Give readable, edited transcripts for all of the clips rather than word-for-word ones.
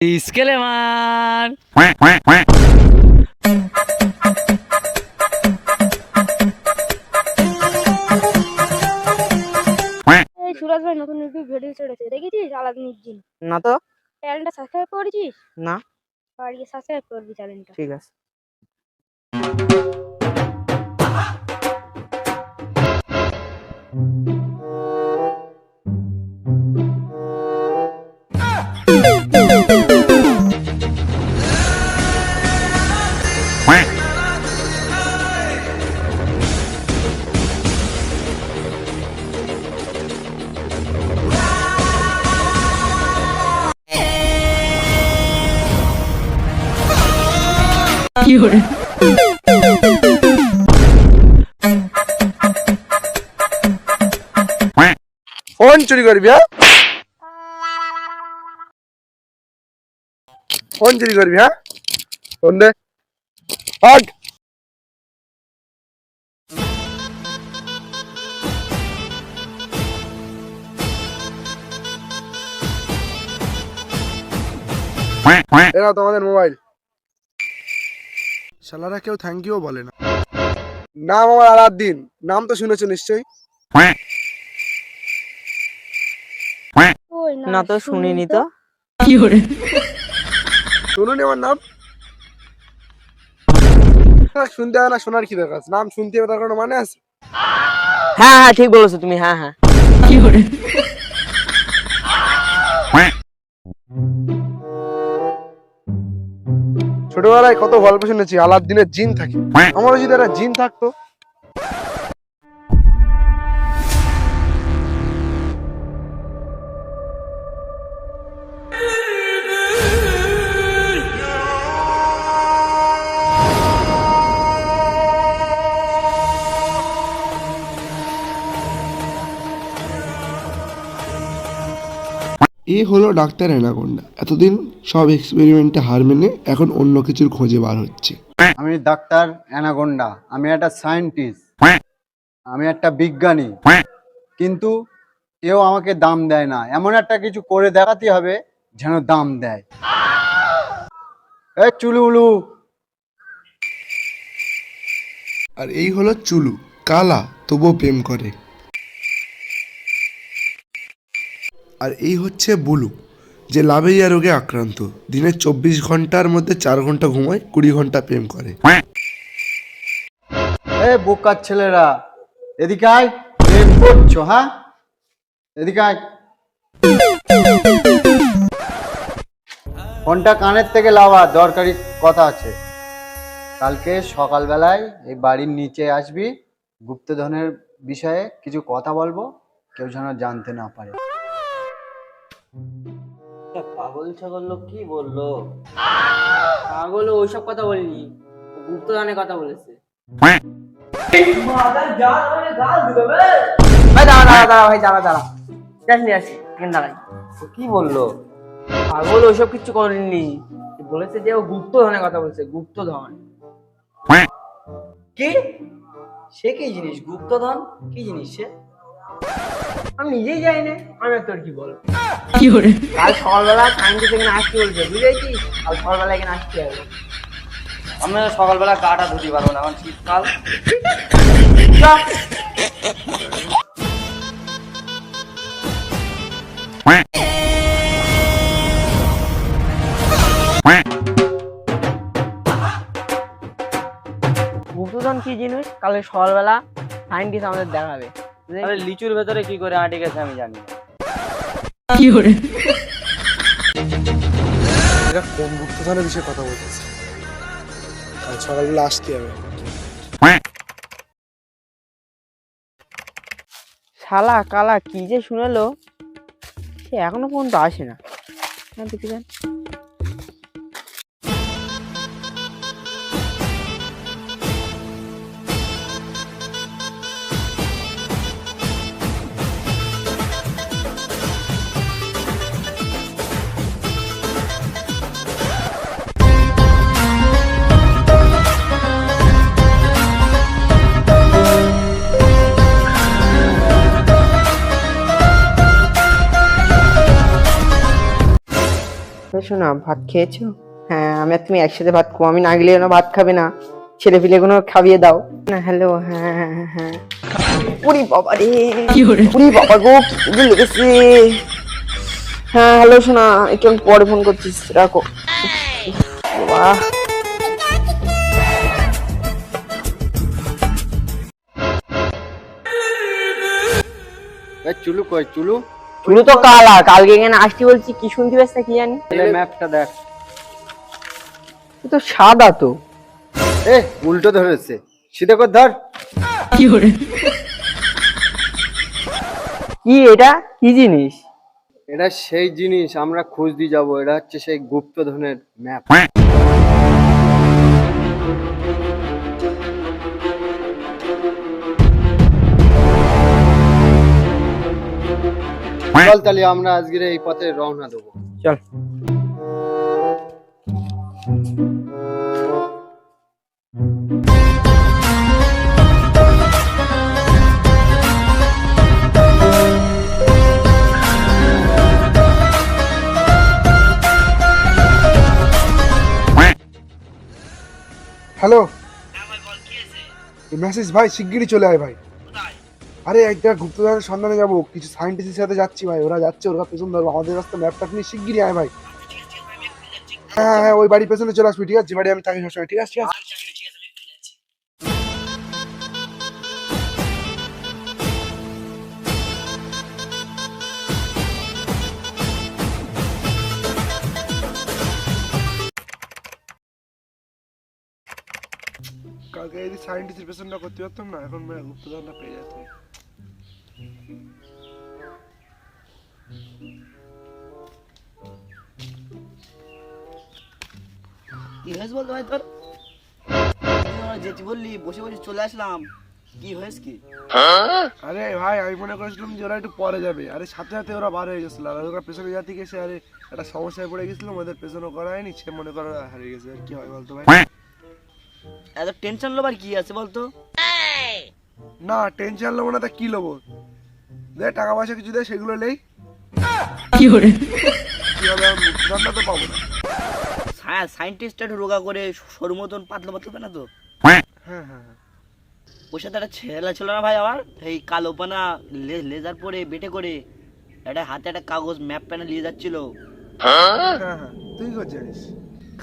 Disclaimer. এই সুরাজ ভাই নতুন ইউটিউব ভিডিও ছেড়েছে, দেখেছিস? আলাদিনের জিন। না তো। চ্যানেলটা সাবস্ক্রাইব করেছিস? না। বাড়িয়ে সাবস্ক্রাইব করবি চ্যানেলটা। ঠিক আছে। ফোন চুরি করবি? হ্যাঁ, ফোন চুরি করবি? হ্যাঁ, ফোন দে। হট। এরা তোমাদের মোবাইল। শালারা কেউ থ্যাংক ইউ বলে না। নাম আমার আলাদিন, নাম তো শুনেছো নিশ্চয়ই। ওই না তো, শুনিনি তো। শুনুনি আমার নাম? শুনতে হয় না, শোনার কি দরকার? নাম শুনতে হবে, তার কোনো মানে আছে? হ্যাঁ হ্যাঁ, ঠিক বলেছো তুমি। হ্যাঁ হ্যাঁ। ছোটবেলায় কত গল্প শুনেছি আলাদিনের জিন থাকে। আমারও যদি একটা জিন থাকতো। এ হলো ডাক্তার অ্যানাকোন্ডা। এতদিন সব এক্সপেরিমেন্টে হার মেনে এখন অন্য কিছুর খোঁজে বার হচ্ছে। আমি ডাক্তার অ্যানাকোন্ডা, আমি একটা সায়েন্টিস্ট, আমি একটা বিজ্ঞানী, কিন্তু কেউ আমাকে দাম দেয় না। এমন একটা কিছু করে দেখাতে হবে যেন দাম দেয়। এই চুলুবুলু। আর এই হলো চুলু, কালা তবুও প্রেম করে। আর এই হচ্ছে বুলু, যে লাভেইয়া রোগে আক্রান্ত। দিনে 24 ঘন্টার মধ্যে 4 ঘন্টা ঘুমায়, 20 ঘন্টা প্রেম করে। এ বোকার ছেলেরা, এদিকে আয়। প্রেম করছো? হ্যাঁ, এদিকে আয়। ফোনটা কানের থেকে লাওয়া, দরকারি কথা আছে। কালকে সকালবেলায় এই বাড়ির নিচে আসবি, গুপ্তধনের বিষয়ে কিছু কথা বলবো, কেউ যেন জানতে না পারে। পাগল ছাগল লোক কি বললো? পাগল ওইসব কথা বলিনি, গুপ্তধনের কথা বলেছে। কি বললো? পাগল ওইসব কিছু করেননি, বলেছে যে ও গুপ্তধনের কথা বলেছে। গুপ্তধন কি? সে কি জিনিস? গুপ্তধন কি জিনিস সে? আমি নিজেই জানি না, আমি তোর কি বলবো। কাল সকালবেলা সায়েন্টিস্ট এখানে আসতে বলছে, বুঝেছিস? কাল সকালবেলা এখানে আসতে হবে। আমরা সকালবেলা গাটা ধুতে পারবো না, এখন শীতকাল। গুপ্তধন কি জিনিস কালে সকালবেলা সায়েন্টিস্ট আমাদের দেখাবে। তাহলে লিচুর ভেতরে কি করে আটে গেছে আমি জানি না। এরা কোন গুপ্তধনের বিষয়ে কথা বলতেছে? কাল সকালবেলা আসতে হবে। শালা কালা কি যে শুনেলো, সে এখনো পর্যন্ত আসে না। দেখি যান। শোনা, ভাত খেয়েছো? হ্যাঁ, আমি আর তুমি একসাথে ভাত খাবো, আমি না গেলে ওরা ভাত খাবে না, ছেলে পিলে কোনো খাইয়ে দাও না। হ্যালো, হ্যাঁ হ্যাঁ হ্যাঁ। উরি বাবা রে, উরি বাবা গো, কি লেগেছে। হ্যাঁ হ্যালো শোনা, একটু আমি পরে ফোন করছিস, রাখো। বাবা, চুলু কই চুলু? চুলু তো কালা, কালকে এখানে আসতে বলছি, কি শুনতে পাস না কি জানি। ম্যাপটা দেখ। এ তো সাদা তো। এ উল্টো ধরেছে, সিধে কর ধর। কি এটা, কি জিনিস? এটা সেই জিনিস আমরা খোঁজ দিয়ে যাবো, এটা হচ্ছে সেই গুপ্তধনের ম্যাপ। চল তাহলে আমরা আজকের এই পথে রওনা দেবো। চল। হ্যালো, মেসেজ ভাই, শিগগিরই চলে আয় ভাই। আরে একটা গুপ্তধনের সন্ধানে যাবো, কিছু সায়েন্টিস্টের সাথে যাচ্ছি ভাই, ওরা যাচ্ছে, ওরা পেছন ধরবো, আমাদের রাস্তা ম্যাপটা নিয়ে শিগগিরই আয় ভাই। হ্যাঁ হ্যাঁ, ওই বাড়ির পেছনে চলে আসবি, ঠিক আছে? যে বাড়ি আমি থাকি সবসময়, ঠিক আছে? ঠিক আছে। কালকে যদি সায়েন্টিস্টের পেছনটা করতে পারতাম না, এখন গুপ্তধনটা পেয়ে যেতাম। কি হয়েছে বলতো ভাই তোর? যেতে বললি বসে বসে চলে আসলাম, কি হয়েছে কি? আরে ভাই, আমি মনে করেছিলাম যে ওরা একটু পরে যাবে, আরে সাথে সাথে ওরা বার হয়ে গেছিল, আর ওরা পেছনে যাতে গেছে, আরে একটা সমস্যায় পড়ে গেছিল, ওদের পেছনে করা হয়নি, সে মনে করে হারিয়ে গেছে। আর কি হয় বলতো ভাই? এত টেনশন লোবার কি আছে বলতো? না টেনশন নেবো না, তা কি নেবো? দে টাকা পয়সা কিছু দে, সেগুলো নেই। কি হবে, আমি মুক্তিদানটা তো পাবো না। হ্যাঁ, সায়েন্টিস্ট একটু রোগা করে সরু মতন পাতলা পাতলা না তো? হ্যাঁ হ্যাঁ হ্যাঁ। ওর সাথে একটা ছেলে ছিল না ভাই আমার, এই কালো পানা লেজার পরে বেটে করে একটা হাতে একটা কাগজ ম্যাপ প্যানে নিয়ে যাচ্ছিল। হ্যাঁ হ্যাঁ, তুই কি জানিস?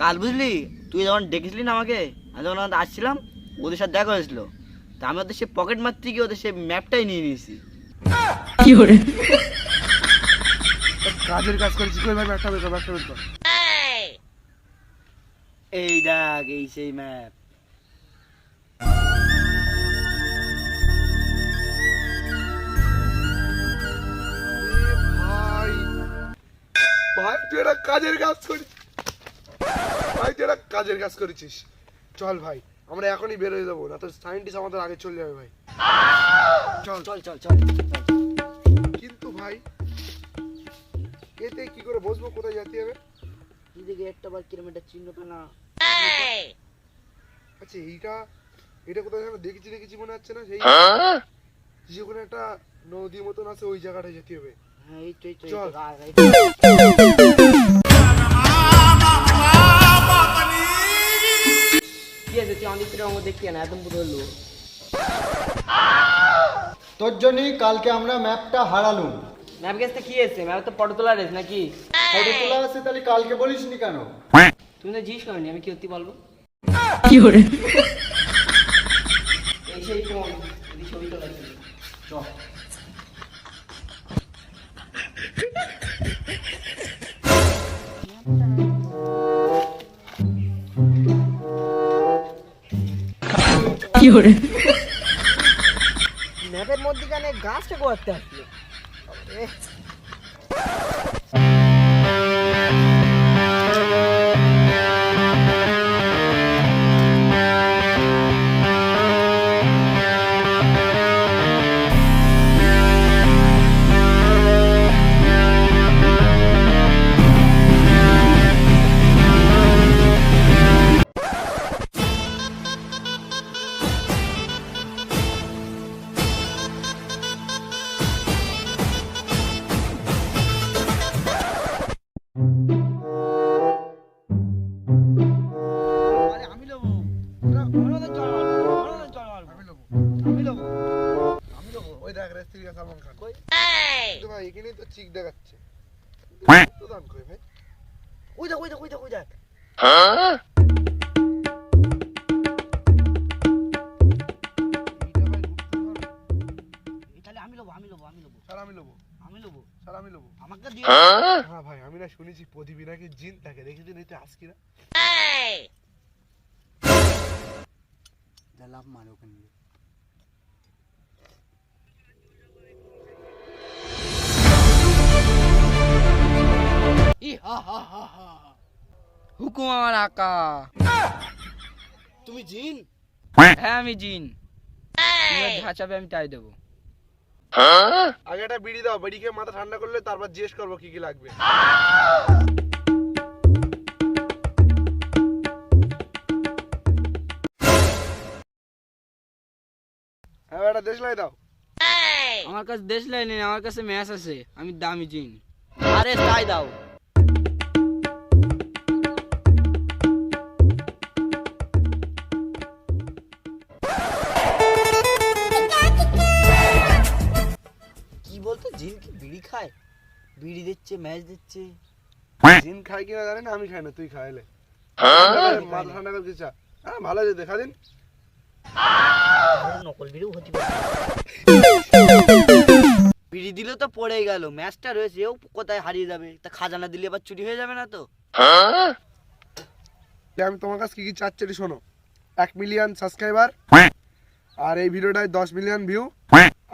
কাল বুঝলি, তুই যখন ডেকেছিলি না আমাকে, আমি যখন আসছিলাম, ওদের সাথে দেখা হয়েছিল, তা আমি ওদের সে পকেট মারতে গিয়ে ওদের সে ম্যাপটাই নিয়ে নিয়েছি। কাজের কাজ করেছি, কই ভাই ম্যাপটা বের কর, ম্যাপটা বের কর। এই দেখ, এই সেই ম্যাপ। ভাই ভাই, তুই একটা কাজের কাজ করিস ভাই, তুই একটা কাজের কাজ করেছিস। চল ভাই, আমরা এখনই বের হয়ে যাবো, না তো সায়েন্টিস্ট আমাদের আগে চলে যাবে ভাই। চল চল চল চল। কিন্তু ভাই, এতে কি করে বসবো, কোথায় যেতে হবে? এদিকে একটা বার কিলোমিটার চিহ্ন পেনা। আচ্ছা, এটা কোথায় যেন দেখেছি মনে হচ্ছে না, সেই যেখানে একটা নদী মতন আছে, ওই জায়গাটা যেতে হবে। হ্যাঁ, এই তো এই তো, চল। কি আছে, তুই আমাদের রঙ দেখতে না, একদম পুরো হলো। তোর জন্যই কালকে আমরা ম্যাপটা হারালুম। ম্যাপ গেছে কি আছে, ম্যাপ তো ফটো তোলা রেস নাকি? ফটো তোলা আছে, তাহলে কালকে বলিসনি কেন? তুমি তো জিজ্ঞেস করনি, আমি কি করতে বলবো? এই সেই ফোন, এই ছবি তোলা ছিল। চল। ম্যাপের মধ্যখানে গাছটা করতে আসলো। আমেরিকা সালমান খান কই? কিন্তু ভাই এখানেই তো চিক দেখাচ্ছে গুপ্তধন কই ভাই? ওই দেখ ওই দেখ ওই দেখ ওই দেখ এইটা ভাই গুপ্তধন। তাহলে আমি লব আমি লব আমি লব স্যার আমি লবো, আমি লব স্যার আমি লবো। আমাকে দিয়ে হ্যাঁ ভাই আমি না শুনেছি প্রদীপী নাকি জিন থাকে, দেখেছেন এটা আজকে না? যা লাভ মারে ওখানে গিয়ে। হুকুম আমার আকা। তুমি জিন? হ্যাঁ আমি জিন, তুমি যা চাবে আমি তাই দেবো। আগে একটা বিড়ি দাও, বিড়ি খেয়ে মাথা ঠান্ডা করলে তারপর জিজ্ঞেস করবো কি কি লাগবে। হ্যাঁ একটা দেশলাই দাও। আমার কাছে দেশ লাইন নেই, আমার কাছে ম্যাচ আছে, আমি দামি জিন। আরে তাই দাও। কি বলতো জিন কি বিড়ি খায়? বিড়ি দিচ্ছে ম্যাচ দিচ্ছে। জিন খাই কিনা জানি না, আমি খাই না, তুই খাইলে মাথা ঠান্ডা করে দিচ্ছা। হ্যাঁ ভালো আছে, দেখা দিন। নকল বিড়িও হতে পারে। বিড়ি দিলে তো পড়েই গেল, ম্যাচটা রয়েছে, ও কোথায় হারিয়ে যাবে? তা খাজানা দিলে আবার চুরি হয়ে যাবে না তো? আমি তোমার কাছে কি কি চাচ্ছি একটু শোনো। 1 মিলিয়ন সাবস্ক্রাইবার, আর এই ভিডিওটায় 10 মিলিয়ন ভিউ,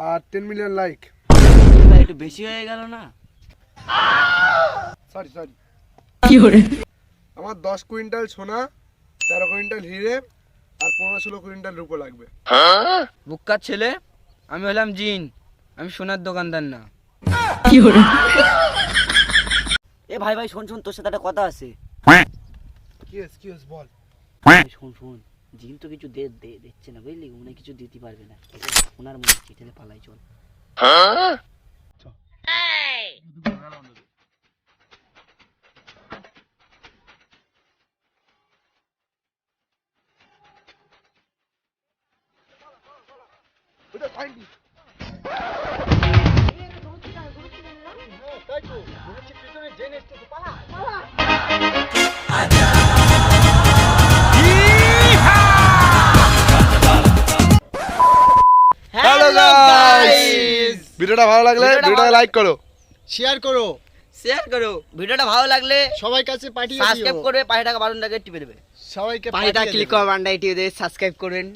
আর 10 মিলিয়ন লাইক। এবার একটু বেশি হয়ে গেল না? Sorry sorry. আমার 10 কুইন্টাল সোনা, 13 কুইন্টাল হিরে, আর 15-16 কুইন্টাল রূপো লাগবে। বুক্কার ছেলে, আমি হলাম জিন, আমি সোনার দোকানদার না। এ ভাই ভাই শোন শোন, তোর সাথে একটা কথা আছে। কি হয়েছে বল। শোন শোন, জিন তো কিছু দিচ্ছে না বুঝলি, উনি কিছু দিতে পারবে না। ওনার মনে হচ্ছে তাহলে পালাই চল। ওটা ফাইন্ডি। হ্যালো গাইস, ভিডিওটা ভালো লাগলে ভিডিওটা লাইক করো, শেয়ার করো, শেয়ার করো। ভিডিওটা ভালো লাগলে সবাই কাছে পাঠিয়ে দিও, সাবস্ক্রাইব করবে, পাশে টাকা বাটনটাকে টিপে দেবে। সবাইকে পাখিটা ক্লিক করো, বান্ডাই টিভি সাবস্ক্রাইব করেন।